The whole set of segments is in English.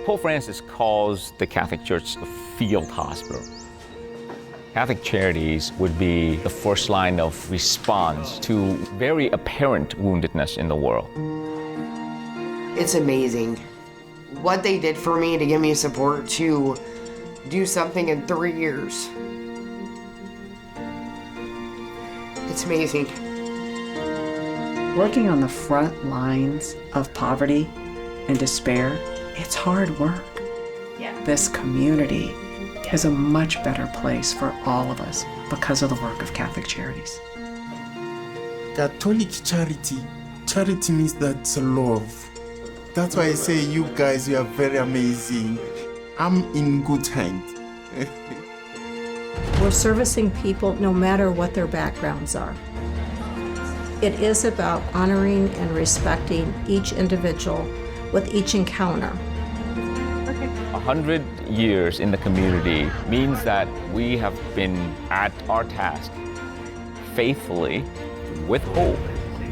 Pope Francis calls the Catholic Church a field hospital. Catholic Charities would be the first line of response to very apparent woundedness in the world. It's amazing what they did for me to give me support to do something in 3 years. It's amazing. Working on the front lines of poverty and despair, it's hard work. Yeah. This community is a much better place for all of us because of the work of Catholic Charities. Catholic charity. Charity means that's love. That's why I say you guys, you are very amazing. I'm in good hands. We're servicing people no matter what their backgrounds are. It is about honoring and respecting each individual with each encounter. 100 years in the community means that we have been at our task faithfully, with hope,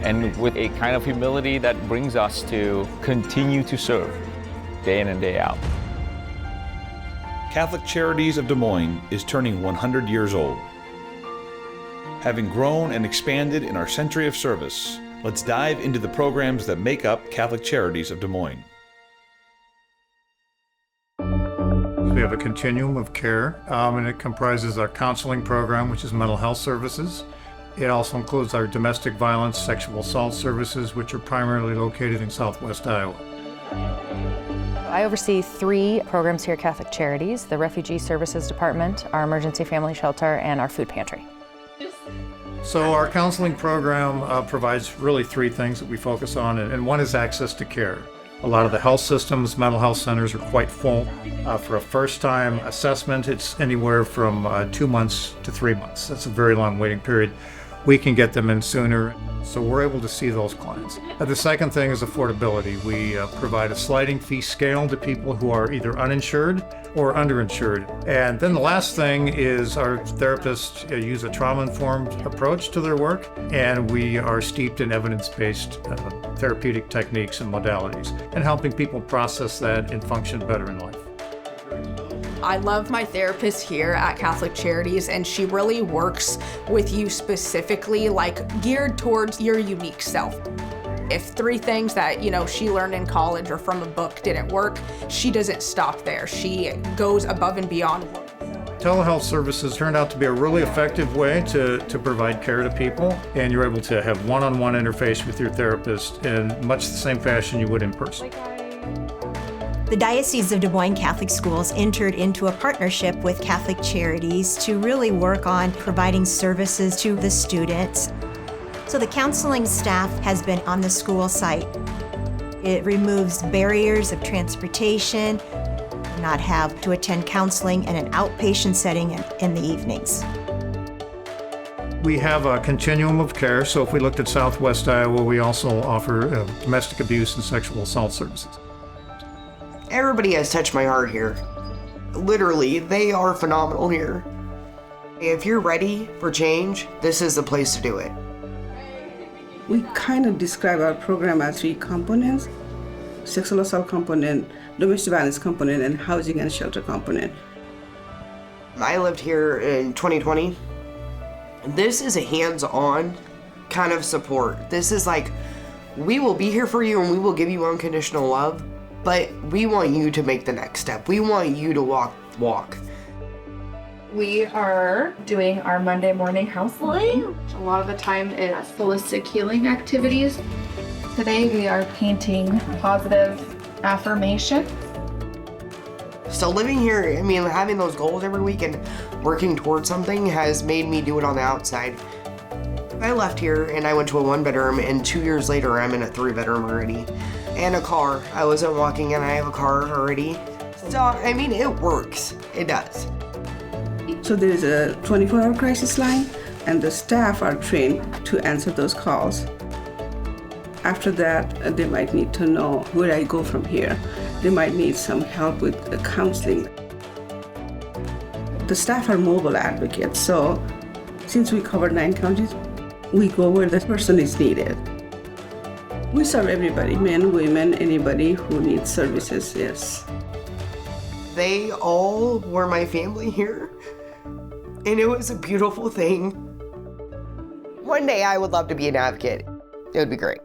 and with a kind of humility that brings us to continue to serve day in and day out. Catholic Charities of Des Moines is turning 100 years old. Having grown and expanded in our century of service, let's dive into the programs that make up Catholic Charities of Des Moines. We have a continuum of care, and it comprises our counseling program, which is mental health services. It also includes our domestic violence, sexual assault services, which are primarily located in Southwest Iowa. I oversee 3 programs here at Catholic Charities: the Refugee Services Department, our Emergency Family Shelter, and our Food Pantry. So our counseling program provides really 3 things that we focus on, and one is access to care. A lot of the health systems, mental health centers are quite full. For a first-time assessment, it's anywhere from 2 months to 3 months. That's a very long waiting period. We can get them in sooner, so we're able to see those clients. The second thing is affordability. We provide a sliding fee scale to people who are either uninsured or underinsured. And then the last thing is our therapists use a trauma-informed approach to their work, and we are steeped in evidence-based therapeutic techniques and modalities, and helping people process that and function better in life. I love my therapist here at Catholic Charities, and she really works with you specifically, like geared towards your unique self. If 3 things that, she learned in college or from a book didn't work, she doesn't stop there. She goes above and beyond. Telehealth services turned out to be a really effective way to provide care to people, and you're able to have one-on-one interface with your therapist in much the same fashion you would in person. The Diocese of Des Moines Catholic Schools entered into a partnership with Catholic Charities to really work on providing services to the students. So the counseling staff has been on the school site. It removes barriers of transportation, not have to attend counseling in an outpatient setting in the evenings. We have a continuum of care, so if we looked at Southwest Iowa, we also offer domestic abuse and sexual assault services. Everybody has touched my heart here. Literally, they are phenomenal here. If you're ready for change, this is the place to do it. We kind of describe our program as 3 components: sexual assault component, domestic violence component, and housing and shelter component. I lived here in 2020. This is a hands-on kind of support. This is like, we will be here for you and we will give you unconditional love, but we want you to make the next step. We want you to walk. We are doing our Monday morning counseling. A lot of the time it's holistic healing activities. Today we are painting positive affirmation. So living here, having those goals every week and working towards something has made me do it on the outside. I left here and I went to a 1-bedroom, and 2 years later I'm in a 3-bedroom already. And a car. I wasn't walking and I have a car already. So, it works. It does. So there is a 24-hour crisis line, and the staff are trained to answer those calls. After that, they might need to know where I go from here. They might need some help with counseling. The staff are mobile advocates, so since we cover 9 counties, we go where the person is needed. We serve everybody, men, women, anybody who needs services, yes. They all were my family here, and it was a beautiful thing. One day I would love to be an advocate. It would be great.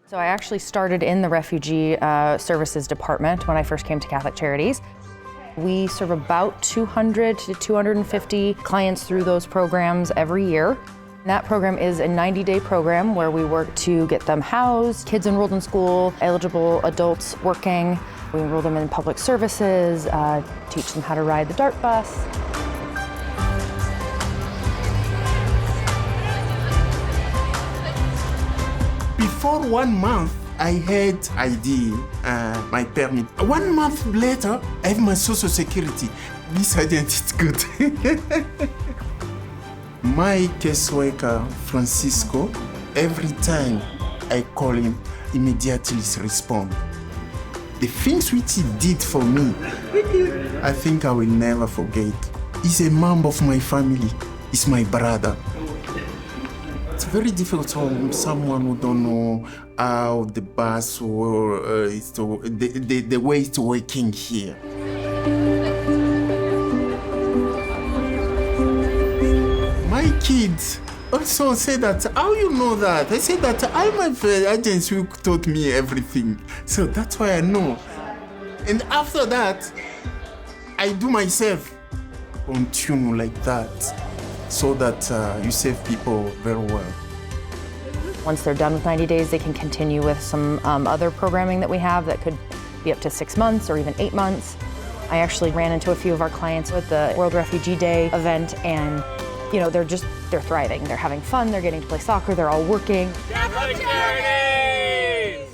So I actually started in the Refugee Services Department when I first came to Catholic Charities. We serve about 200 to 250 clients through those programs every year. That program is a 90-day program where we work to get them housed, kids enrolled in school, eligible adults working. We enroll them in public services, teach them how to ride the DART bus. Before 1 month, I had ID, my permit. 1 month later, I have my social security. This identity is good. My caseworker, Francisco, every time I call him, immediately responds. The things which he did for me, I think I will never forget. He's a member of my family. He's my brother. It's very difficult for someone who don't know how the bus or the way it's working here. My kids also say that, how you know that? I said that I'm an agent who taught me everything. So that's why I know. And after that, I do myself on tune like that, so that you save people very well. Once they're done with 90 days, they can continue with some other programming that we have that could be up to 6 months or even 8 months. I actually ran into a few of our clients at the World Refugee Day event, and you know, they're thriving. They're having fun, they're getting to play soccer, they're all working. Catholic Charities!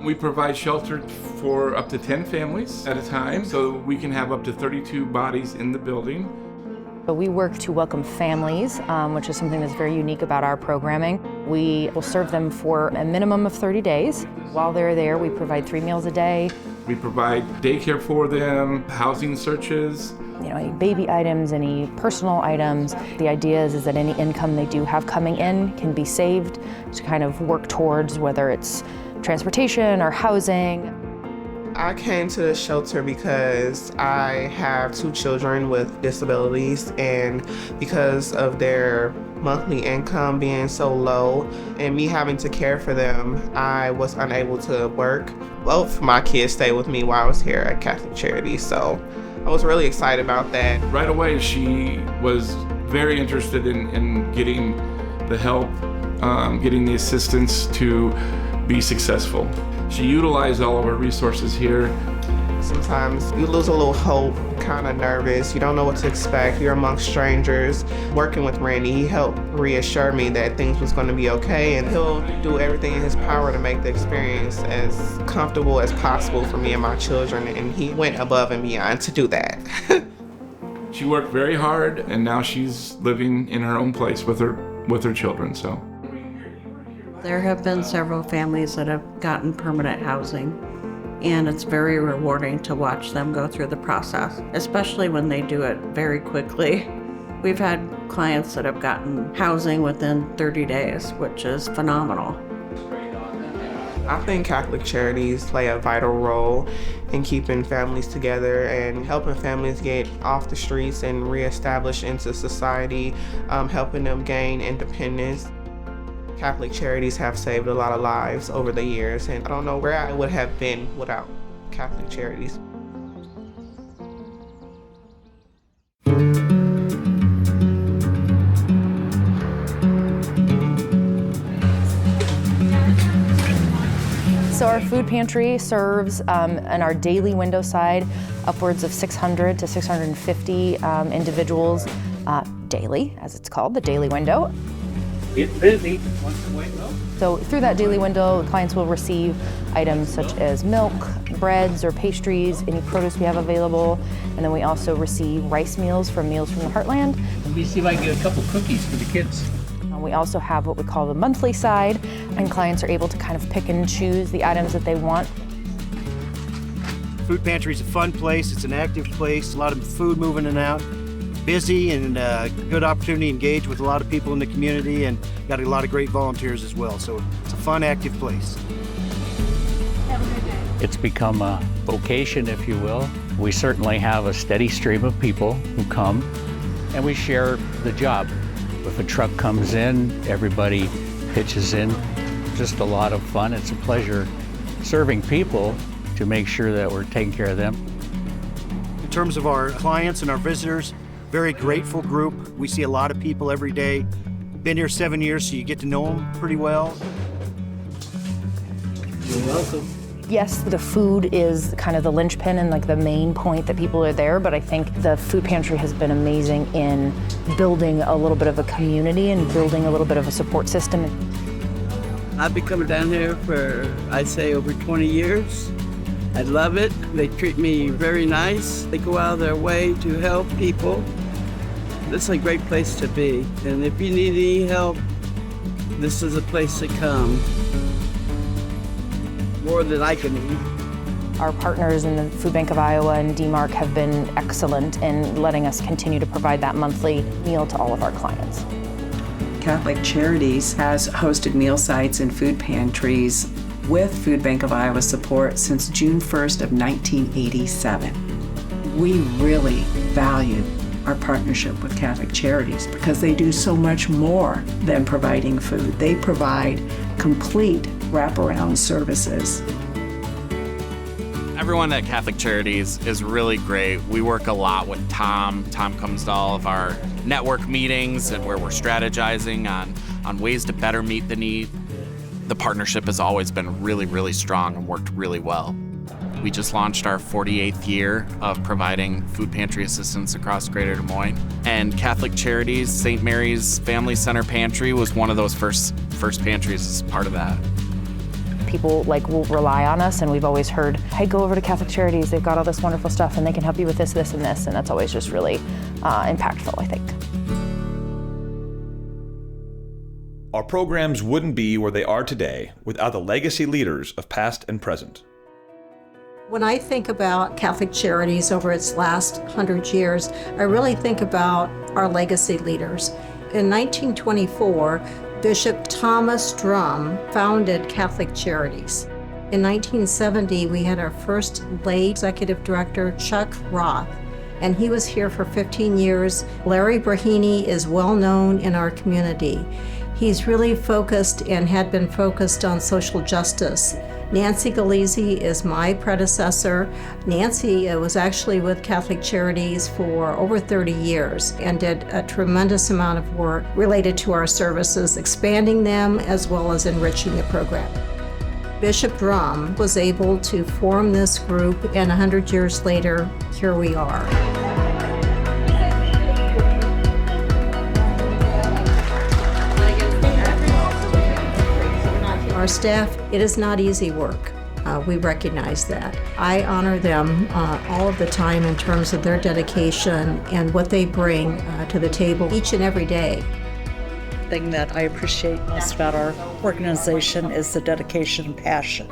We provide shelter for up to 10 families at a time, so we can have up to 32 bodies in the building. So we work to welcome families, which is something that's very unique about our programming. We will serve them for a minimum of 30 days. While they're there, we provide 3 meals a day. We provide daycare for them, housing searches. You know, any baby items, any personal items. The idea is that any income they do have coming in can be saved to kind of work towards whether it's transportation or housing. I came to the shelter because I have 2 children with disabilities, and because of their monthly income being so low and me having to care for them, I was unable to work. Both my kids stayed with me while I was here at Catholic Charities, so I was really excited about that. Right away, she was very interested in getting the help, getting the assistance to be successful. She utilized all of her resources here. Sometimes you lose a little hope, kind of nervous, you don't know what to expect, you're amongst strangers. Working with Randy, he helped reassure me that things was going to be okay, and he'll do everything in his power to make the experience as comfortable as possible for me and my children, and he went above and beyond to do that. She worked very hard, and now she's living in her own place with her children, so. There have been several families that have gotten permanent housing, and it's very rewarding to watch them go through the process, especially when they do it very quickly. We've had clients that have gotten housing within 30 days, which is phenomenal. I think Catholic Charities play a vital role in keeping families together and helping families get off the streets and reestablish into society, helping them gain independence. Catholic Charities have saved a lot of lives over the years, and I don't know where I would have been without Catholic Charities. So our food pantry serves, in our daily window side, upwards of 600 to 650 individuals daily, as it's called, the daily window. Get busy once the wait low. So through that daily window, clients will receive items such as milk, breads or pastries, any produce we have available, and then we also receive rice meals from Meals from the Heartland. Let me see if I can get a couple cookies for the kids. We also have what we call the monthly side, and clients are able to kind of pick and choose the items that they want. Food pantry is a fun place. It's an active place. A lot of food moving in and out. Busy and good opportunity to engage with a lot of people in the community, and got a lot of great volunteers as well. So it's a fun, active place. Have It's become a vocation, if you will. We certainly have a steady stream of people who come, and we share the job. If a truck comes in, everybody pitches in. Just a lot of fun. It's a pleasure serving people to make sure that we're taking care of them. In terms of our clients and our visitors, very grateful group. We see a lot of people every day. Been here 7 years, so you get to know them pretty well. You're welcome. Yes, the food is kind of the linchpin and like the main point that people are there, but I think the food pantry has been amazing in building a little bit of a community and building a little bit of a support system. I've been coming down here for, I'd say, over 20 years. I love it. They treat me very nice. They go out of their way to help people. This is a great place to be. And if you need any help, this is a place to come. More than I can eat. Our partners in the Food Bank of Iowa and DMARC have been excellent in letting us continue to provide that monthly meal to all of our clients. Catholic Charities has hosted meal sites and food pantries with Food Bank of Iowa support since June 1st of 1987. We really value our partnership with Catholic Charities because they do so much more than providing food. They provide complete wraparound services. Everyone at Catholic Charities is really great. We work a lot with Tom. Tom comes to all of our network meetings and where we're strategizing on ways to better meet the need. The partnership has always been really, really strong and worked really well. We just launched our 48th year of providing food pantry assistance across Greater Des Moines. And Catholic Charities, St. Mary's Family Center Pantry was one of those first pantries as part of that. People will rely on us, and we've always heard, hey, go over to Catholic Charities, they've got all this wonderful stuff and they can help you with this, this, and this, and that's always just really impactful, I think. Our programs wouldn't be where they are today without the legacy leaders of past and present. When I think about Catholic Charities over its last 100 years, I really think about our legacy leaders. In 1924, Bishop Thomas Drum founded Catholic Charities. In 1970, we had our first lay executive director, Chuck Roth, and he was here for 15 years. Larry Brahini is well known in our community. He's really focused and had been focused on social justice. Nancy Galizzi is my predecessor. Nancy was actually with Catholic Charities for over 30 years and did a tremendous amount of work related to our services, expanding them as well as enriching the program. Bishop Drum was able to form this group, and 100 years later, here we are. Our staff, it is not easy work. We recognize that. I honor them all of the time in terms of their dedication and what they bring to the table each and every day. The thing that I appreciate most about our organization is the dedication and passion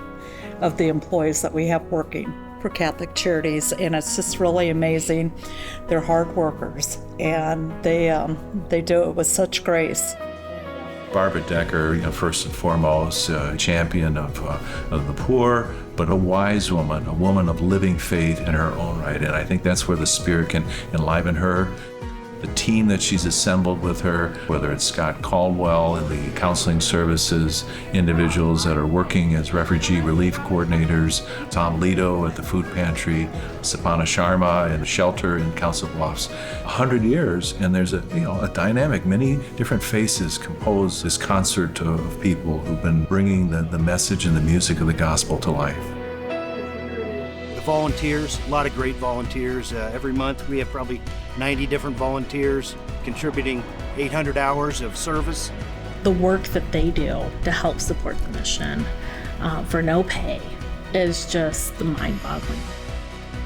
of the employees that we have working for Catholic Charities, and it's just really amazing. They're hard workers, and they do it with such grace. Barbara Decker, first and foremost, a champion of the poor, but a wise woman, a woman of living faith in her own right. And I think that's where the Spirit can enliven her. The team that she's assembled with her, whether it's Scott Caldwell and the counseling services, individuals that are working as refugee relief coordinators, Tom Lito at the food pantry, Sapana Sharma in the shelter in Council Bluffs. 100 years, and there's a dynamic. Many different faces compose this concert of people who've been bringing the message and the music of the gospel to life. The volunteers, a lot of great volunteers. Every month we have probably 90 different volunteers contributing 800 hours of service. The work that they do to help support the mission for no pay is just mind-boggling.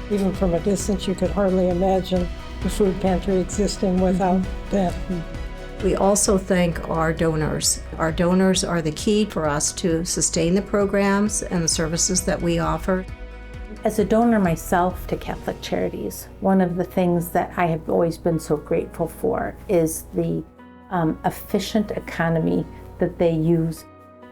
Even from a distance, you could hardly imagine the food pantry existing without that. We also thank our donors. Our donors are the key for us to sustain the programs and the services that we offer. As a donor myself to Catholic Charities, one of the things that I have always been so grateful for is the efficient economy that they use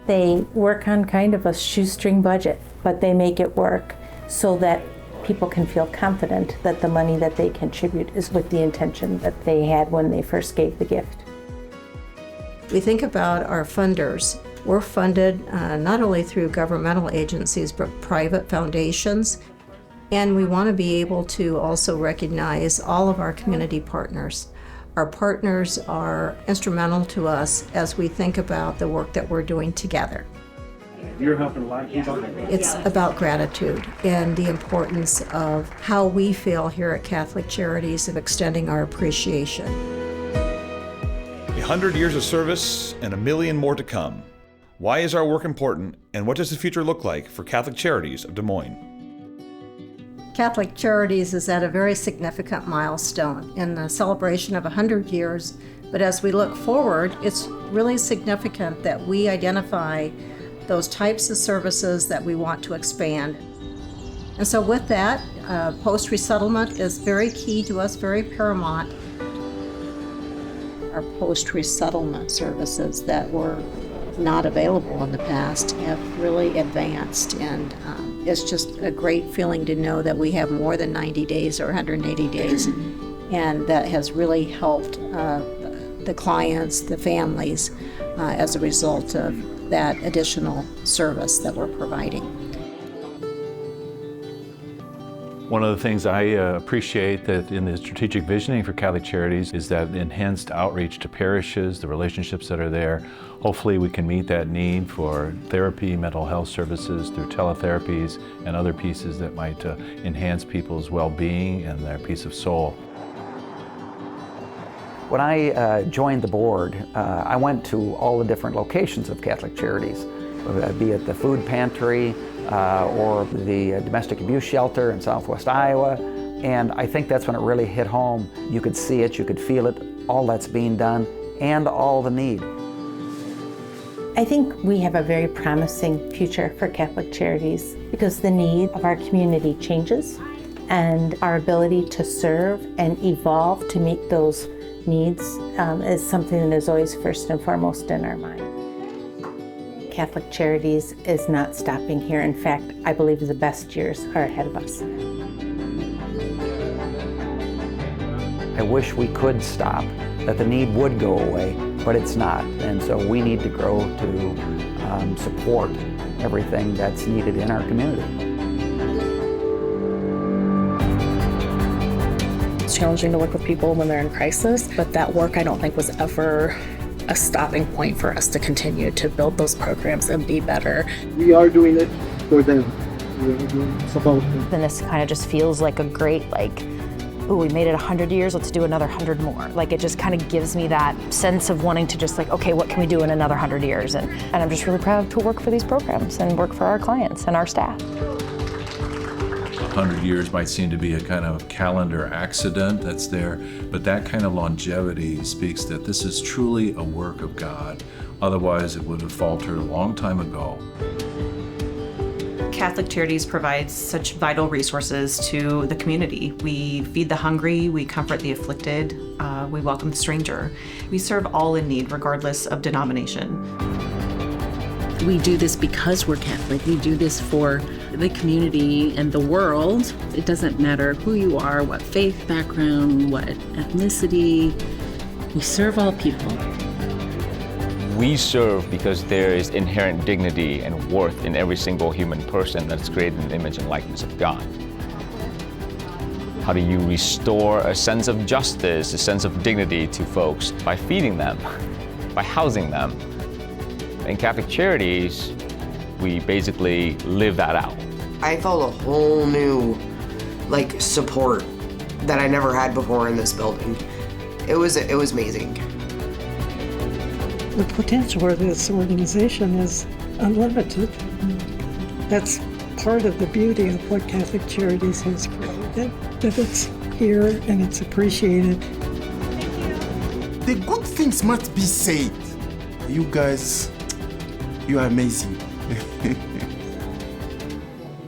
They work on kind of a shoestring budget, but they make it work so that people can feel confident that the money that they contribute is with the intention that they had when they first gave the gift. We think about our funders. We're funded not only through governmental agencies, but private foundations. And we want to be able to also recognize all of our community partners. Our partners are instrumental to us as we think about the work that we're doing together. You're helping a lot of people. It's about gratitude and the importance of how we feel here at Catholic Charities of extending our appreciation. 100 years of service and 1 million more to come. Why is our work important, and what does the future look like for Catholic Charities of Des Moines? Catholic Charities is at a very significant milestone in the celebration of 100 years, but as we look forward, it's really significant that we identify those types of services that we want to expand. And so with that, post-resettlement is very key to us, very paramount. Our post-resettlement services that were not available in the past have really advanced, and it's just a great feeling to know that we have more than 90 days or 180 days, and that has really helped the clients, the families, as a result of that additional service that we're providing. One of the things I appreciate that in the strategic visioning for Catholic Charities is that enhanced outreach to parishes, the relationships that are there. Hopefully we can meet that need for therapy, mental health services through teletherapies and other pieces that might enhance people's well-being and their peace of soul. When I joined the board, I went to all the different locations of Catholic Charities, be it the food pantry, or the domestic abuse shelter in Southwest Iowa, and I think that's when it really hit home. You could see it, you could feel it, all that's being done, and all the need. I think we have a very promising future for Catholic Charities because the need of our community changes, and our ability to serve and evolve to meet those needs is something that is always first and foremost in our mind. Catholic Charities is not stopping here. In fact, I believe the best years are ahead of us. I wish we could stop, that the need would go away, but it's not. And so we need to grow to support everything that's needed in our community. It's challenging to work with people when they're in crisis, but that work I don't think was ever a stopping point for us to continue to build those programs and be better. We are doing it for them. It's about them. And this kind of just feels like a great, ooh, we made it 100 years, let's do another 100 more. It just kind of gives me that sense of wanting to just okay, what can we do in another 100 years? And I'm just really proud to work for these programs and work for our clients and our staff. 100 years might seem to be a kind of calendar accident that's there, but that kind of longevity speaks that this is truly a work of God. Otherwise, it would have faltered a long time ago. Catholic Charities provides such vital resources to the community. We feed the hungry, we comfort the afflicted, we welcome the stranger. We serve all in need, regardless of denomination. We do this because we're Catholic. We do this for the community and the world. It doesn't matter who you are, what faith background, what ethnicity. We serve all people. We serve because there is inherent dignity and worth in every single human person that's created in the image and likeness of God. How do you restore a sense of justice, a sense of dignity to folks? By feeding them, by housing them. In Catholic Charities, we basically live that out. I felt a whole new, support that I never had before in this building. It was amazing. The potential of this organization is unlimited. That's part of the beauty of what Catholic Charities has created, that it's here and it's appreciated. The good things must be said. You guys, you are amazing.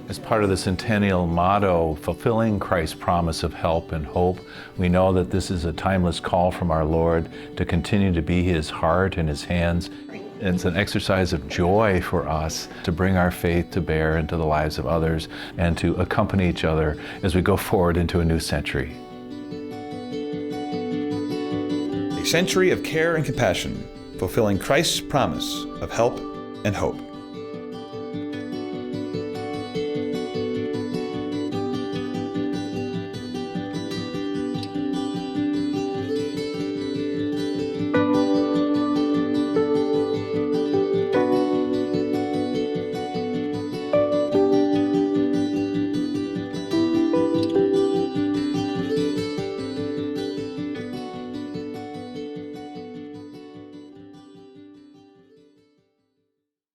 As part of the Centennial motto, fulfilling Christ's promise of help and hope, we know that this is a timeless call from our Lord to continue to be His heart and His hands. It's an exercise of joy for us to bring our faith to bear into the lives of others and to accompany each other as we go forward into a new century. A century of care and compassion, fulfilling Christ's promise of help and hope.